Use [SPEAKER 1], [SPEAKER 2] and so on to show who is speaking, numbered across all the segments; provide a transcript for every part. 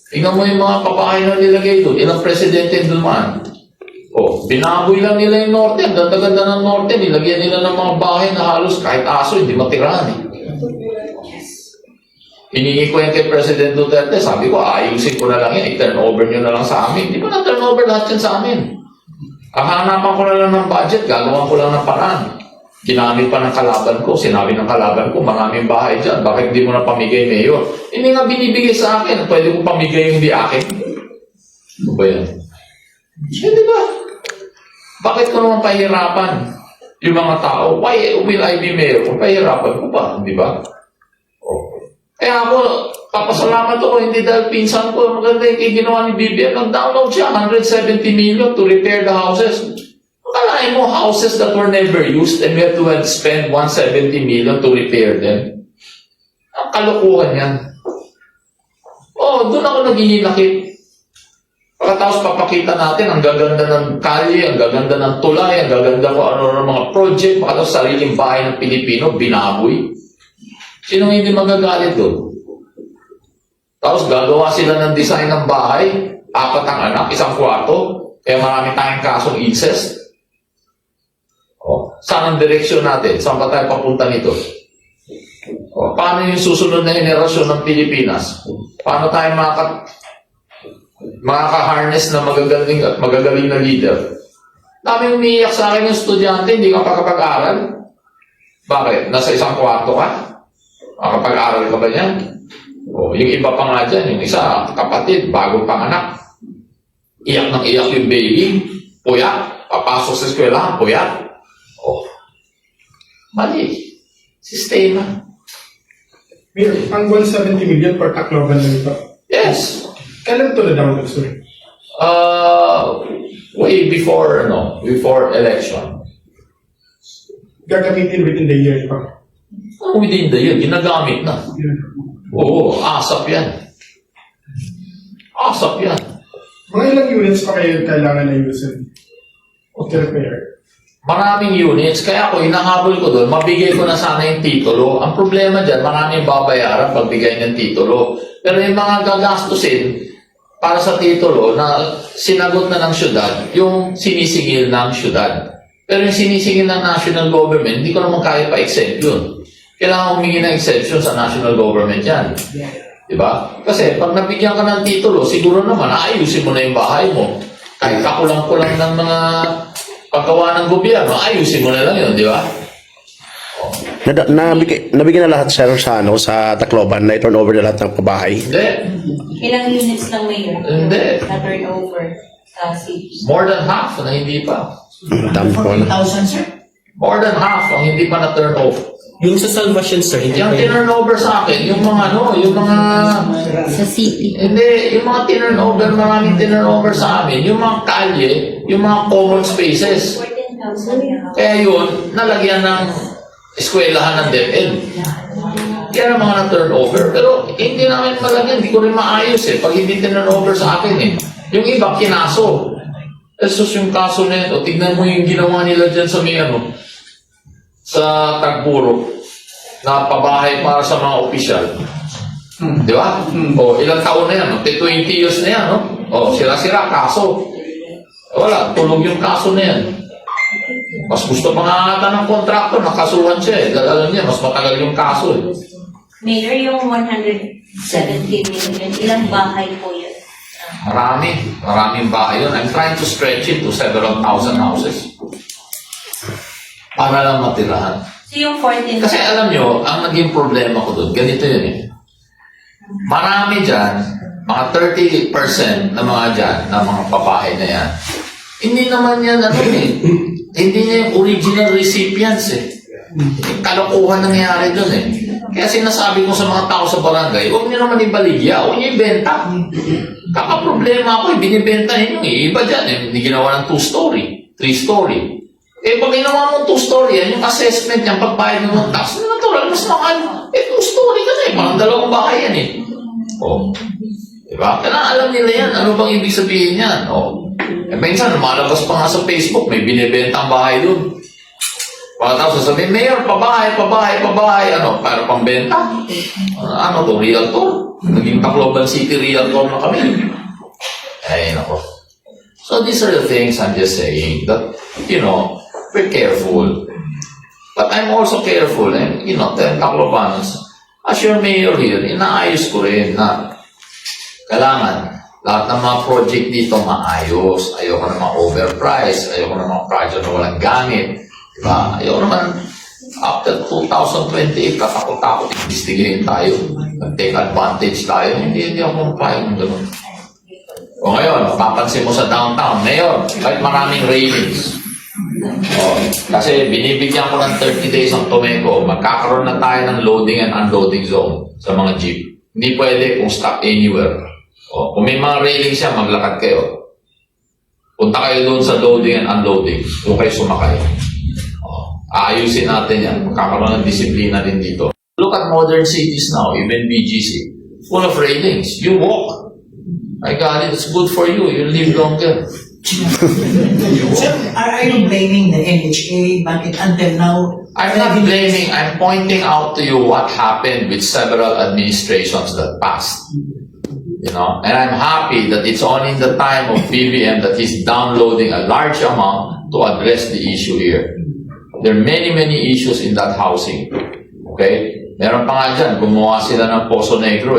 [SPEAKER 1] Tingnan mo yung mga pabahay na nilagay doon. Ilang presidente dumaan. Binaboy lang nila yung norte. Ang ganda-ganda ng norte. Nilagyan nila ng mga bahay na halos kahit aso, hindi matirahan eh. Hiningi ko yan kay President Duterte. Sabi ko, ayusin ko na lang yan. I-turn over nyo na lang sa amin. Hindi ko na-turn over lahat yan sa amin. Kahanapan ko na lang ng budget. Gagawa ko lang ng paraan. Ginamit pa ng kalaban ko. Sinabi ng kalaban ko, maraming bahay dyan. Bakit hindi mo na pamigay, Mayor? Hindi nga binibigay sa akin. Pwede ko pamigay yung hindi akin. Ano ba yan? Di ba? Bakit ko naman pahirapan yung mga tao? Why will I be mayor? Kung pahirapan ko pa, di ba? Kaya ako, papasalamat ako, hindi dahil pinsan ko, maganda yung ginawa ni BBM. Nag-download siya, 170 million to repair the houses. Kalahin mo, houses that were never used and we have to spend 170 million to repair them. Ang kalukuhan yan. Doon ako naghihinakit. Pagkatapos papakita natin ang gaganda ng kalye, ang gaganda ng tulay, ang gaganda kung ano ng mga project, pagkatapos sariling bahay ng Pilipino, binaboy. Sinong hindi magagalit doon? Tapos gagawa sila ng design ng bahay, 4 ang anak, 1 kwarto, kaya marami tayong kasong incest. Saan ang direksyon natin? Saan ba tayo papunta nito? Paano yung susunod na henerasyon ng Pilipinas? Paano tayo makaka-harness na magagaling na leader? Daming umiiyak sa akin yung estudyante, hindi ka pakapag-aral. Bakit? Nasa 1 kwarto ka? Makapag-aral ka ba niyan? Yung iba pa nga dyan, yung isa, kapatid, bagong panganak. Iyak ng iyak yung baby, puyat, papasok sa eskwela, puyat. Mali. Sistema.
[SPEAKER 2] Ang 170 million per Tacloban lang ito.
[SPEAKER 1] Yes.
[SPEAKER 2] Kailan ito na-download, sir?
[SPEAKER 1] Way before election.
[SPEAKER 2] Gagamitin within the year pa.
[SPEAKER 1] Within the year, ginagamit na. Asap yan. Asap yan.
[SPEAKER 2] Mga ilang units pa kayo kailangan na ayusin? To repair?
[SPEAKER 1] Maraming units, kaya ako inahabol ko doon, mabigay ko na sana yung titulo. Ang problema dyan, maraming babayaran pagbigay ng titulo. Pero yung mga gagastusin para sa titulo na sinagot na ng syudad, yung sinisingil ng syudad. Pero yung sinisingil ng national government, hindi ko naman kaya pa-exempt yun. Kailangan humingi ng exemption sa national government yan. Diba? Kasi pag nabigyan ka ng titulo, siguro naman, ayusin mo na yung bahay mo. Kahit kakulang-kulang ng mga paggawa ng gobyerno, ayusin mo na lang yun, di ba?
[SPEAKER 3] Nabigyan na lahat sir sa Tacloban na i-turn over na lahat ng pabahay.
[SPEAKER 1] Hindi.
[SPEAKER 4] Ilang units lang Mayor?
[SPEAKER 1] Hindi.
[SPEAKER 4] Na-turn over sa city.
[SPEAKER 1] More than half na hindi pa.
[SPEAKER 3] Dami po na.
[SPEAKER 5] 14,000, sir?
[SPEAKER 1] More than half ang hindi pa na-turn over.
[SPEAKER 6] Yung sa Salvation, sir, hindi
[SPEAKER 1] Yung
[SPEAKER 6] pa yun.
[SPEAKER 1] turn over sa akin, yung mga
[SPEAKER 4] Sa city.
[SPEAKER 1] hindi, yung mga turn over, maraming turn over sa amin, yung mga kalye, yung mga common spaces.
[SPEAKER 4] 14,000.
[SPEAKER 1] Kaya yun, nalagyan ng eskwelahan ng DepEd. Kaya mga na-turn over. Pero hindi namin malagyan, hindi ko rin maayos pag hindi turn over sa akin Yung iba, kinaso. Esos yung kaso na yun. Tignan mo yung ginawa nila dyan sa may sa Tagpuro na pabahay para sa mga opisyal. Di ba? Ilang taon na yan? 20 years na yan, no? Sira-sira, kaso. Wala, tulog yung kaso na yan. Mas gusto pa nga ata ng kontraktor, nakasuhan siya Alam niya, mas matagal yung kaso
[SPEAKER 4] Mayor, yung 170 million, ilang bahay po yun?
[SPEAKER 1] Maraming bahay yun. I'm trying to stretch it to several thousand houses. Para lang matirahan.
[SPEAKER 4] So yung 14,000.
[SPEAKER 1] Kasi alam nyo, ang naging problema ko doon, ganito yun Marami dyan, mga 30% na mga dyan, na mga babae na yan, hindi naman yan, hindi niya yung original recipients Kalokohan nangyayari doon Kaya sinasabi ko sa mga tao sa barangay, huwag niyo naman ibaligya, huwag niyo ibenta. Kaka-problema ako, binibenta ninyo Iba dyan, hindi ginawa ng 2-story, 3-story. Pag ginawa mong 2-story yan, yung assessment yan, pagbayad mo ng tax, natural, mas mahal. 2-story kasi, parang 2 bahay yan Diba? Kailangan alam nila yan, ano bang ibig sabihin yan? Minsan, lumalabas pa nga sa Facebook, may binibentang bahay doon. Pagkatapos sasabihin, Mayor, pabahay. Para pang benta? Ano to, realtor? Naging Tacloban City Realtor na kami. Ay, nako. So these are the things I'm just saying that, we're careful. But I'm also careful, and, tell Taclobanans, as your mayor here, inaayos ko rin na kailangan lahat ng mga project dito maayos. Ayoko naman overpriced. Ayoko naman project na walang gamit. Diba? Ayoko naman after 2028, katakot-takot, investigahin tayo. Take advantage tayo. Hindi ako mapayag ng ganun. O ngayon, papansin mo sa downtown, ngayon, kahit maraming railings. Kasi binibigyan ko ng 30 days ang Tomeco, magkakaroon na tayo ng loading and unloading zone sa mga jeep. Hindi pwede kung stop anywhere. Kung may mga railings yan, maglakad kayo. Punta kayo doon sa loading and unloading. Doon kayo sumakay. Ayusin natin yan. Magkakaroon ng disiplina din dito. Look at modern cities now, even BGC. Full of railings. You walk. My God, it's good for you. You live longer.
[SPEAKER 5] Sir, are you blaming the NHA? Bakit until now?
[SPEAKER 1] I'm not blaming. I'm pointing out to you what happened with several administrations that passed. And I'm happy that it's only in the time of BBM that he's downloading a large amount to address the issue here. There are many, many issues in that housing. Okay? Meron pa nga dyan, gumawa sila ng Poso Negro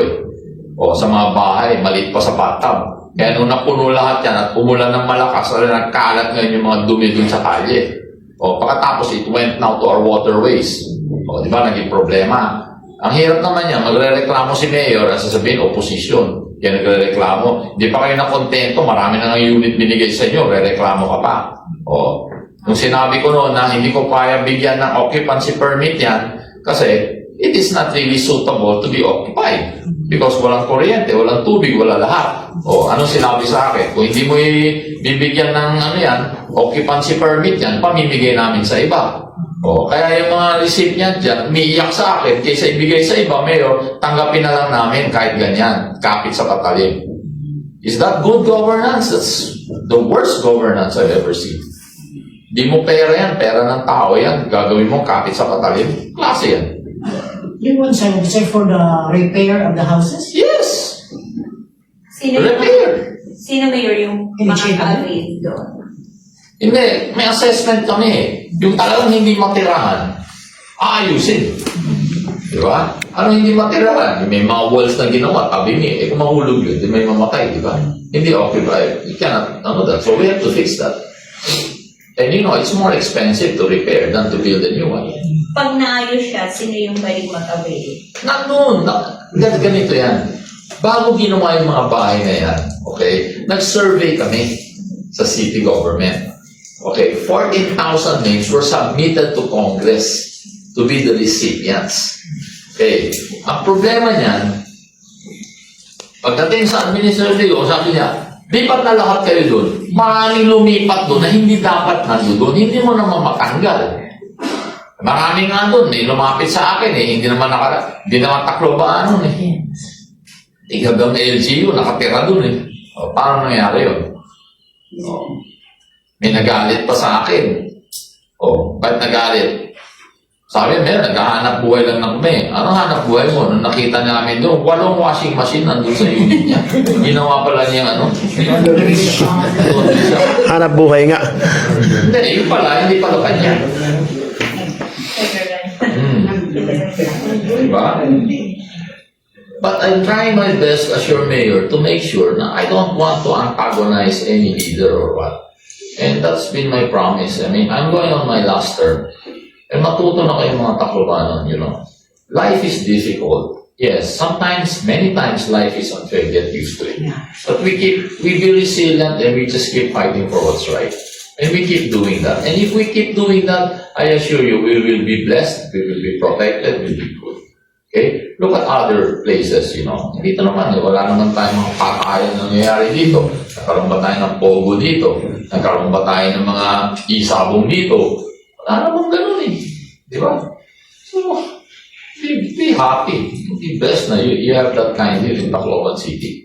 [SPEAKER 1] sa mga bahay, maliit pa sa bathtub. Kaya nung napuno lahat yan at umulan ng malakas, nagkalat ngayon yung mga dumi dun sa kalye. Pagkatapos it went now to our waterways. Di ba, naging problema. Ang hirap naman yan, magre-reklamo si Mayor at sasabihin, opposition. Kaya nagre-reklamo. Hindi pa kayo nakontento, marami na ng unit binigay sa inyo, re-reklamo ka pa. Nung sinabi ko noon na hindi ko kaya bigyan ng occupancy permit yan, kasi it is not really suitable to be occupied. Because walang kuryente, walang tubig, wala lahat. Anong sinabi sa akin? Kung hindi mo bibigyan ng occupancy permit yan, pamimigay namin sa iba. Kaya yung mga recipient dyan, umiiyak sa akin, kaysa ibigay sa iba, Mayor, tanggapin na lang namin kahit ganyan, kapit sa patalim. Is that good governance? That's the worst governance I've ever seen. Di mo pera yan, pera ng tao yan, gagawin mo kapit sa patalim, klase yan.
[SPEAKER 5] You want sir for the repair of the houses?
[SPEAKER 1] Yes!
[SPEAKER 4] Sino
[SPEAKER 1] Repair!
[SPEAKER 4] Sino mayor yung makaka-avail doon?
[SPEAKER 1] Hindi, may assessment kami. Yung talagang hindi matirahan, ayusin. Di ba? Ano hindi matirahan? May mga walls na ginawa, tabi niya. Kung mahulog yun, di may mamatay, di ba? Hindi occupied. You cannot, that. So we have to fix that. And it's more expensive to repair than to build a new one.
[SPEAKER 4] Pag naayos siya, sino yung pwedeng mag-avail?
[SPEAKER 1] Nandun. Ganito yan. Bago ginawa yung mga bahay na yan, nag-survey kami sa city government. 14,000 names were submitted to Congress to be the recipients. Ang problema niyan, pagdating sa administrative, sabi niya, lipat na lahat kayo doon. Maraming lumipat doon na hindi dapat nandun doon. Hindi mo naman matanggal. Maraming nga doon, may lumapit sa akin hindi naman Tacloban Hanggang LGU, nakatira doon paano nangyari yun? May nagalit pa sa akin. Ba't nagalit? Sabi, naghahanap buhay lang ng kami. Ano hanap buhay mo? Nung nakita namin doon, 8 washing machine nandun sa unit niya. Ginawa pala niya
[SPEAKER 3] Hanap buhay nga.
[SPEAKER 1] Hindi, yun pala, hindi pala kanya. Diba? But I'm trying my best as your mayor to make sure na I don't want to antagonize any leader or what. And that's been my promise. I mean, I'm going on my last term. And matuto na kayo mga Taclobanon, Life is difficult. Yes, sometimes, many times, life is unfair. Get used to it. But we be resilient and we just keep fighting for what's right. And we keep doing that. And if we keep doing that, I assure you, we will be blessed, we will be protected, we will be good. Look at other places, Dito naman, wala naman tayong mga patayan na nangyayari dito. Nagkaroon ba tayo ng pogo dito? Nagkaroon ba tayo ng mga isabong dito? Wala naman ganun Di ba? So, be happy. Be blessed na you have that kind here in Tacloban City.